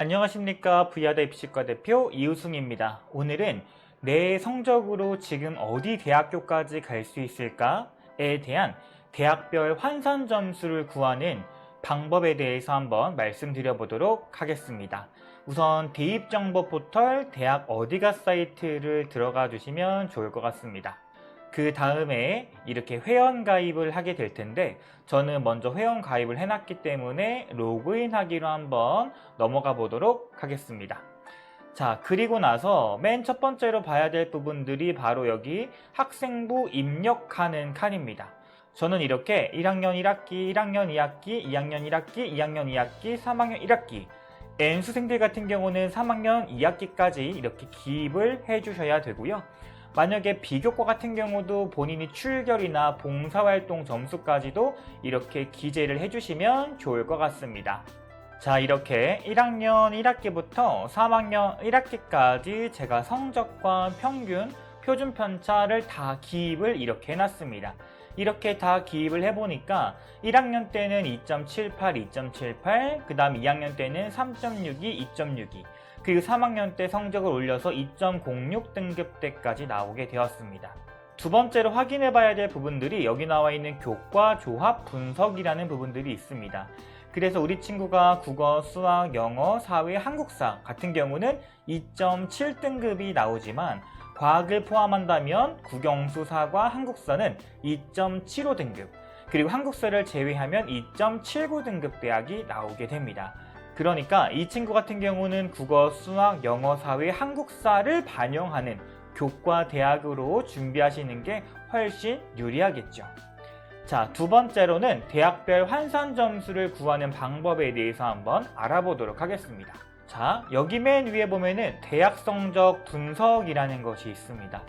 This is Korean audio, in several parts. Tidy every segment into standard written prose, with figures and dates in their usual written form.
안녕하십니까. 부야대 입시과 대표 이우승입니다. 오늘은 내 성적으로 지금 어디 대학교까지 갈 수 있을까에 대한 대학별 환산 점수를 구하는 방법에 대해서 한번 말씀드려 보도록 하겠습니다. 우선 대입정보 포털 대학 어디가 사이트를 들어가 주시면 좋을 것 같습니다. 그 다음에 이렇게 회원 가입을 하게 될 텐데 저는 먼저 회원 가입을 해놨기 때문에 로그인 하기로 한번 넘어가 보도록 하겠습니다. 자, 그리고 나서 맨 첫 번째로 봐야 될 부분들이 바로 여기 학생부 입력하는 칸입니다. 저는 이렇게 1학년 1학기, 1학년 2학기, 2학년 1학기, 2학년 2학기, 3학년 1학기 N수생들 같은 경우는 3학년 2학기까지 이렇게 기입을 해주셔야 되고요. 만약에 비교과 같은 경우도 본인이 출결이나 봉사활동 점수까지도 이렇게 기재를 해주시면 좋을 것 같습니다. 자, 이렇게 1학년 1학기부터 3학년 1학기까지 제가 성적과 평균, 표준 편차를 다 기입을 이렇게 해놨습니다. 이렇게 다 기입을 해보니까 1학년 때는 2.78, 2.78, 그 다음 2학년 때는 3.62, 2.62, 그리고 3학년 때 성적을 올려서 2.06 등급대까지 나오게 되었습니다. 두 번째로 확인해 봐야 될 부분들이 여기 나와 있는 교과 조합 분석이라는 부분들이 있습니다. 그래서 우리 친구가 국어, 수학, 영어, 사회, 한국사 같은 경우는 2.7 등급이 나오지만 과학을 포함한다면 국영수, 사과, 한국사는 2.75 등급, 그리고 한국사를 제외하면 2.79 등급 대학이 나오게 됩니다. 그러니까 이 친구 같은 경우는 국어, 수학, 영어, 사회, 한국사를 반영하는 교과 대학으로 준비하시는 게 훨씬 유리하겠죠. 자, 두 번째로는 대학별 환산 점수를 구하는 방법에 대해서 한번 알아보도록 하겠습니다. 자, 여기 맨 위에 보면은 대학 성적 분석이라는 것이 있습니다.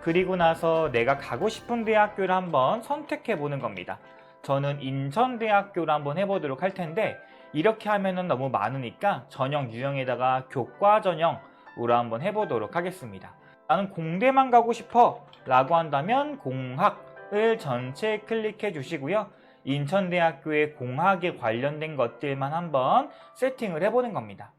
그리고 나서 내가 가고 싶은 대학교를 한번 선택해 보는 겁니다. 저는 인천대학교를 한번 해보도록 할 텐데 이렇게 하면은 너무 많으니까 전형 유형에다가 교과 전형으로 한번 해보도록 하겠습니다. 나는 공대만 가고 싶어 라고 한다면 공학을 전체 클릭해 주시고요. 인천대학교의 공학에 관련된 것들만 한번 세팅을 해보는 겁니다.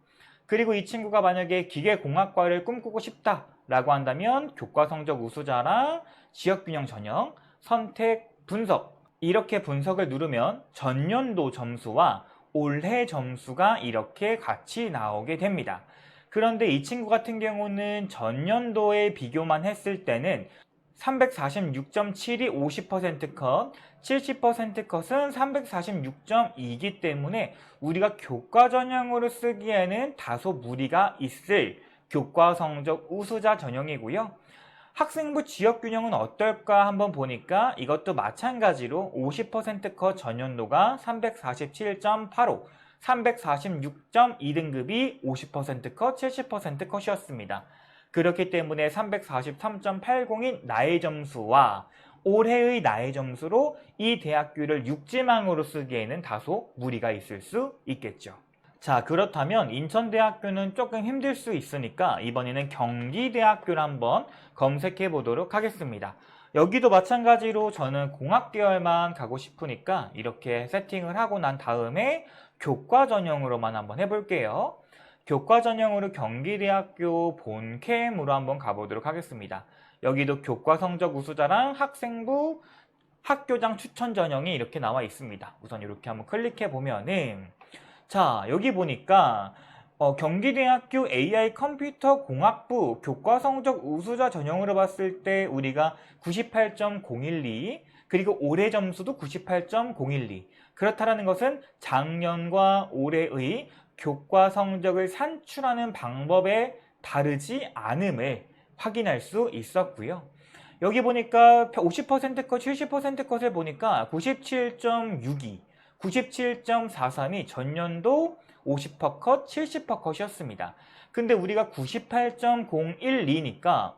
그리고 이 친구가 만약에 기계공학과를 꿈꾸고 싶다 라고 한다면 교과 성적 우수자랑 지역균형 전형, 선택, 분석, 이렇게 분석을 누르면 전년도 점수와 올해 점수가 이렇게 같이 나오게 됩니다. 그런데 이 친구 같은 경우는 전년도에 비교만 했을 때는 346.7이 50% 컷, 70% 컷은 346.2이기 때문에 우리가 교과 전형으로 쓰기에는 다소 무리가 있을 교과 성적 우수자 전형이고요. 학생부 지역균형은 어떨까 한번 보니까 이것도 마찬가지로 50% 컷 전년도가 347.85, 346.2등급이 50% 컷, 70% 컷이었습니다. 그렇기 때문에 343.80인 나의 점수와 올해의 나의 점수로 이 대학교를 육지망으로 쓰기에는 다소 무리가 있을 수 있겠죠. 자, 그렇다면 인천대학교는 조금 힘들 수 있으니까 이번에는 경기대학교를 한번 검색해 보도록 하겠습니다. 여기도 마찬가지로 저는 공학 계열만 가고 싶으니까 이렇게 세팅을 하고 난 다음에 교과 전형으로만 한번 해볼게요. 교과 전형으로 경기대학교 본캠으로 한번 가보도록 하겠습니다. 여기도 교과 성적 우수자랑 학생부 학교장 추천 전형이 이렇게 나와 있습니다. 우선 이렇게 한번 클릭해 보면은 자, 여기 보니까 경기대학교 AI 컴퓨터 공학부 교과 성적 우수자 전형으로 봤을 때 우리가 98.012, 그리고 올해 점수도 98.012. 그렇다는 것은 작년과 올해의 교과 성적을 산출하는 방법에 다르지 않음을 확인할 수 있었고요. 여기 보니까 50% 컷, 70% 컷을 보니까 97.62, 97.43이 전년도 50% 컷, 70% 컷이었습니다. 근데 우리가 98.012니까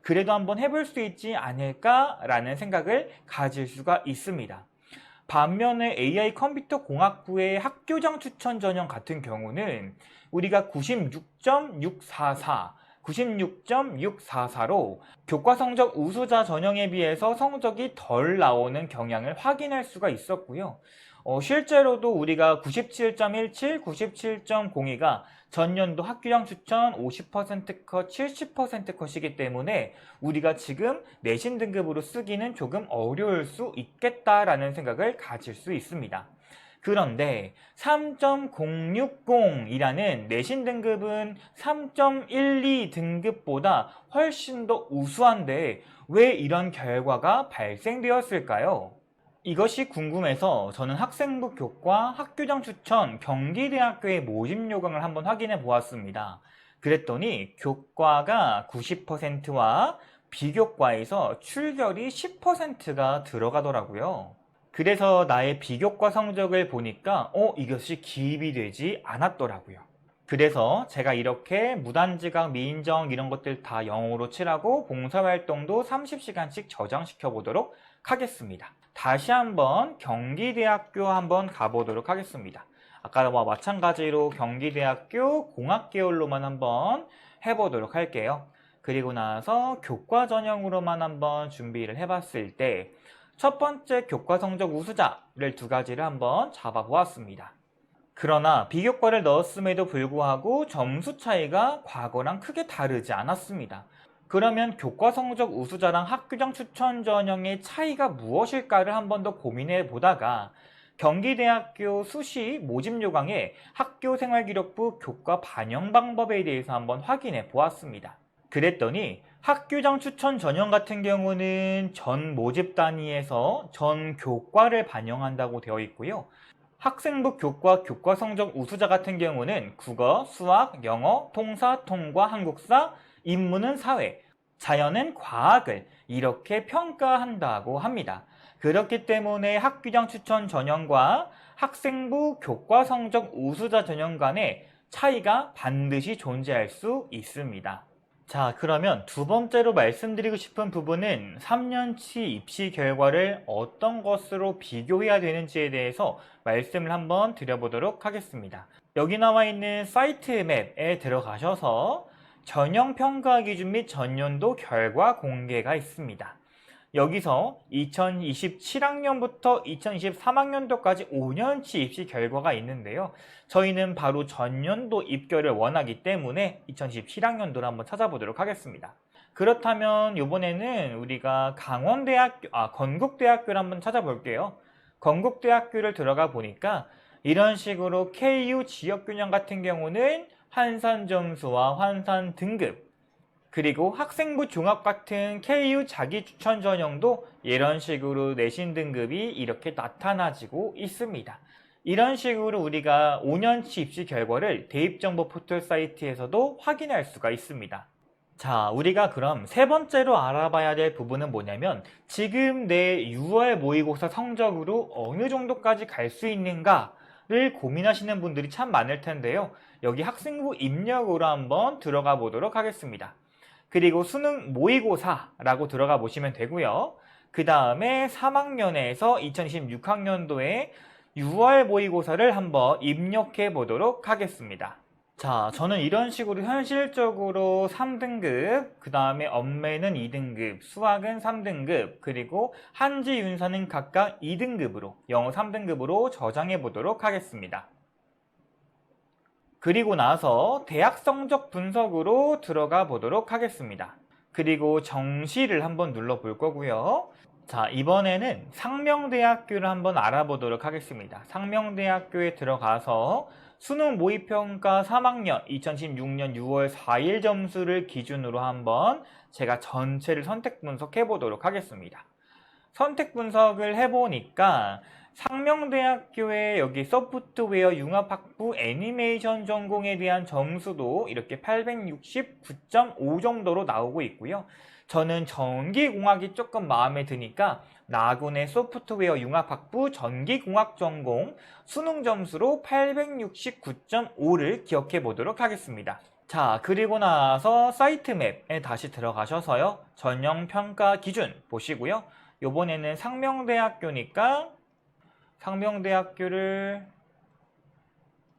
그래도 한번 해볼 수 있지 않을까라는 생각을 가질 수가 있습니다. 반면에 AI 컴퓨터 공학부의 학교장 추천 전형 같은 경우는 우리가 96.644, 96.644로 교과 성적 우수자 전형에 비해서 성적이 덜 나오는 경향을 확인할 수가 있었고요. 실제로도 우리가 97.17, 97.02가 전년도 학교장 추천 50% 컷, 70% 컷이기 때문에 우리가 지금 내신 등급으로 쓰기는 조금 어려울 수 있겠다라는 생각을 가질 수 있습니다. 그런데 3.060이라는 내신 등급은 3.12 등급보다 훨씬 더 우수한데 왜 이런 결과가 발생되었을까요? 이것이 궁금해서 저는 학생부 교과 학교장 추천 경기대학교의 모집 요강을 한번 확인해 보았습니다. 그랬더니 교과가 90%와 비교과에서 출결이 10%가 들어가더라고요. 그래서 나의 비교과 성적을 보니까 이것이 기입이 되지 않았더라고요. 그래서 제가 이렇게 무단지각, 미인정 이런 것들 다 0으로 칠하고 봉사활동도 30시간씩 저장시켜 보도록 하겠습니다. 다시 한번 경기대학교 한번 가보도록 하겠습니다. 아까와 마찬가지로 경기대학교 공학계열로만 한번 해보도록 할게요. 그리고 나서 교과 전형으로만 한번 준비를 해봤을 때 첫 번째 교과 성적 우수자를 두 가지를 한번 잡아보았습니다. 그러나 비교과를 넣었음에도 불구하고 점수 차이가 과거랑 크게 다르지 않았습니다. 그러면 교과 성적 우수자랑 학교장 추천 전형의 차이가 무엇일까를 한 번 더 고민해 보다가 경기대학교 수시 모집 요강의 학교생활기록부 교과 반영 방법에 대해서 한번 확인해 보았습니다. 그랬더니 학교장 추천 전형 같은 경우는 전 모집 단위에서 전 교과를 반영한다고 되어 있고요. 학생부 교과 교과 성적 우수자 같은 경우는 국어, 수학, 영어, 통사, 통과, 한국사, 인문은 사회, 자연은 과학을 이렇게 평가한다고 합니다. 그렇기 때문에 학교장 추천 전형과 학생부 교과 성적 우수자 전형 간의 차이가 반드시 존재할 수 있습니다. 자, 그러면 두 번째로 말씀드리고 싶은 부분은 3년치 입시 결과를 어떤 것으로 비교해야 되는지에 대해서 말씀을 한번 드려보도록 하겠습니다. 여기 나와 있는 사이트 맵에 들어가셔서 전형 평가 기준 및 전년도 결과 공개가 있습니다. 여기서 2027학년부터 2023학년도까지 5년치 입시 결과가 있는데요. 저희는 바로 전년도 입결을 원하기 때문에 2017학년도를 한번 찾아보도록 하겠습니다. 그렇다면 이번에는 우리가 건국대학교를 한번 찾아볼게요. 건국대학교를 들어가 보니까 이런 식으로 KU 지역균형 같은 경우는 환산 점수와 환산 등급, 그리고 학생부 종합 같은 KU 자기 추천 전형도 이런 식으로 내신 등급이 이렇게 나타나지고 있습니다. 이런 식으로 우리가 5년치 입시 결과를 대입정보 포털 사이트에서도 확인할 수가 있습니다. 자, 우리가 그럼 세 번째로 알아봐야 될 부분은 뭐냐면 지금 내 6월 모의고사 성적으로 어느 정도까지 갈 수 있는가를 고민하시는 분들이 참 많을 텐데요. 여기 학생부 입력으로 한번 들어가 보도록 하겠습니다. 그리고 수능 모의고사라고 들어가 보시면 되고요. 그 다음에 3학년에서 2026학년도에 6월 모의고사를 한번 입력해 보도록 하겠습니다. 자, 저는 이런 식으로 현실적으로 3등급, 그 다음에 엄매는 2등급, 수학은 3등급, 그리고 한지, 윤사는 각각 2등급으로, 영어 3등급으로 저장해 보도록 하겠습니다. 그리고 나서 대학 성적 분석으로 들어가 보도록 하겠습니다. 그리고 정시를 한번 눌러 볼 거고요. 자, 이번에는 상명대학교를 한번 알아보도록 하겠습니다. 상명대학교에 들어가서 수능 모의평가 3학년 2016년 6월 4일 점수를 기준으로 한번 제가 전체를 선택 분석해 보도록 하겠습니다. 선택 분석을 해보니까 상명대학교의 여기 소프트웨어 융합학부 애니메이션 전공에 대한 점수도 이렇게 869.5 정도로 나오고 있고요. 저는 전기공학이 조금 마음에 드니까 나군의 소프트웨어 융합학부 전기공학 전공 수능 점수로 869.5를 기억해 보도록 하겠습니다. 자, 그리고 나서 사이트 맵에 다시 들어가셔서요. 전형 평가 기준 보시고요. 요번에는 상명대학교니까 상명대학교를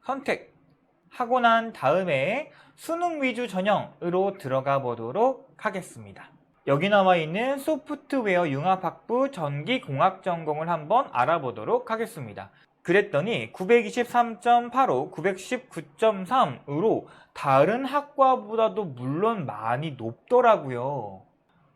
선택하고 난 다음에 수능 위주 전형으로 들어가 보도록 하겠습니다. 여기 나와 있는 소프트웨어 융합학부 전기공학 전공을 한번 알아보도록 하겠습니다. 그랬더니 923.85, 919.3으로 다른 학과보다도 물론 많이 높더라고요.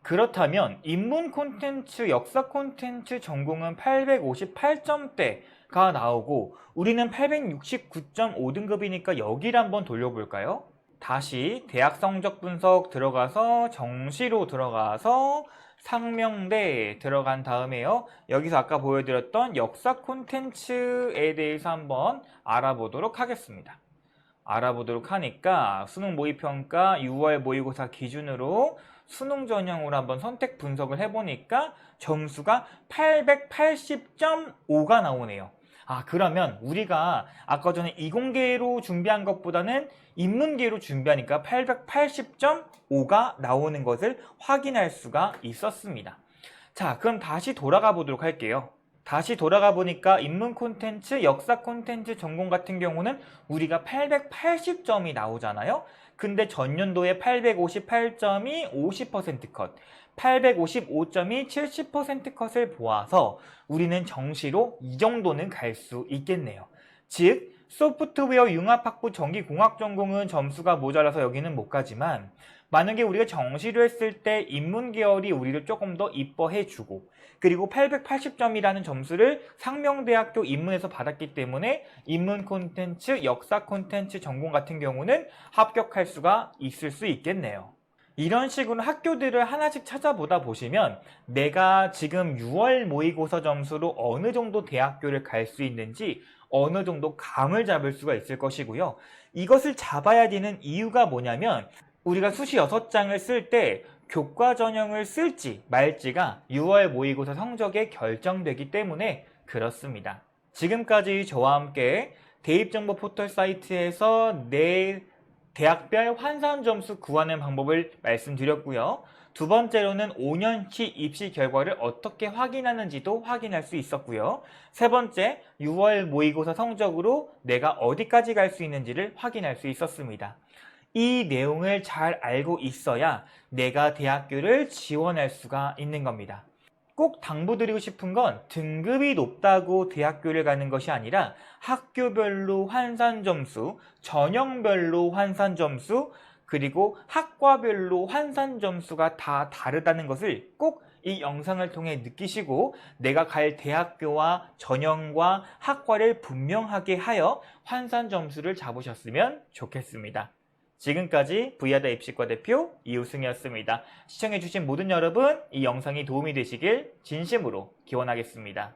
그렇다면 인문 콘텐츠, 역사 콘텐츠 전공은 858점대가 나오고 우리는 869.5등급이니까 여기를 한번 돌려볼까요? 다시 대학 성적 분석 들어가서 정시로 들어가서 상명대 들어간 다음에요. 여기서 아까 보여드렸던 역사 콘텐츠에 대해서 한번 알아보도록 하겠습니다. 알아보도록 하니까 수능 모의평가 6월 모의고사 기준으로 수능 전형으로 한번 선택 분석을 해보니까 점수가 880.5가 나오네요. 그러면 우리가 아까 전에 이공계로 준비한 것보다는 인문계로 준비하니까 880.5가 나오는 것을 확인할 수가 있었습니다. 자, 그럼 다시 돌아가 보도록 할게요. 다시 돌아가 보니까 인문 콘텐츠, 역사 콘텐츠 전공 같은 경우는 우리가 880점이 나오잖아요. 근데 전년도에 858점이 50% 컷, 855점이 70% 컷을 보아서 우리는 정시로 이 정도는 갈 수 있겠네요. 즉, 소프트웨어 융합학부 전기공학 전공은 점수가 모자라서 여기는 못 가지만 만약에 우리가 정시로 했을 때 인문계열이 우리를 조금 더 이뻐해주고 그리고 880점이라는 점수를 상명대학교 인문에서 받았기 때문에 인문 콘텐츠, 역사 콘텐츠 전공 같은 경우는 합격할 수가 있을 수 있겠네요. 이런 식으로 학교들을 하나씩 찾아보다 보시면 내가 지금 6월 모의고사 점수로 어느 정도 대학교를 갈 수 있는지 어느 정도 감을 잡을 수가 있을 것이고요. 이것을 잡아야 되는 이유가 뭐냐면 우리가 수시 6장을 쓸 때 교과 전형을 쓸지 말지가 6월 모의고사 성적에 결정되기 때문에 그렇습니다. 지금까지 저와 함께 대입정보 포털 사이트에서 내 대학별 환산 점수 구하는 방법을 말씀드렸고요. 두 번째로는 5년치 입시 결과를 어떻게 확인하는지도 확인할 수 있었고요. 세 번째, 6월 모의고사 성적으로 내가 어디까지 갈 수 있는지를 확인할 수 있었습니다. 이 내용을 잘 알고 있어야 내가 대학교를 지원할 수가 있는 겁니다. 꼭 당부드리고 싶은 건 등급이 높다고 대학교를 가는 것이 아니라 학교별로 환산 점수, 전형별로 환산 점수, 그리고 학과별로 환산 점수가 다 다르다는 것을 꼭 이 영상을 통해 느끼시고 내가 갈 대학교와 전형과 학과를 분명하게 하여 환산 점수를 잡으셨으면 좋겠습니다. 지금까지 V하다 입시과 대표 이우승이었습니다. 시청해주신 모든 여러분, 이 영상이 도움이 되시길 진심으로 기원하겠습니다.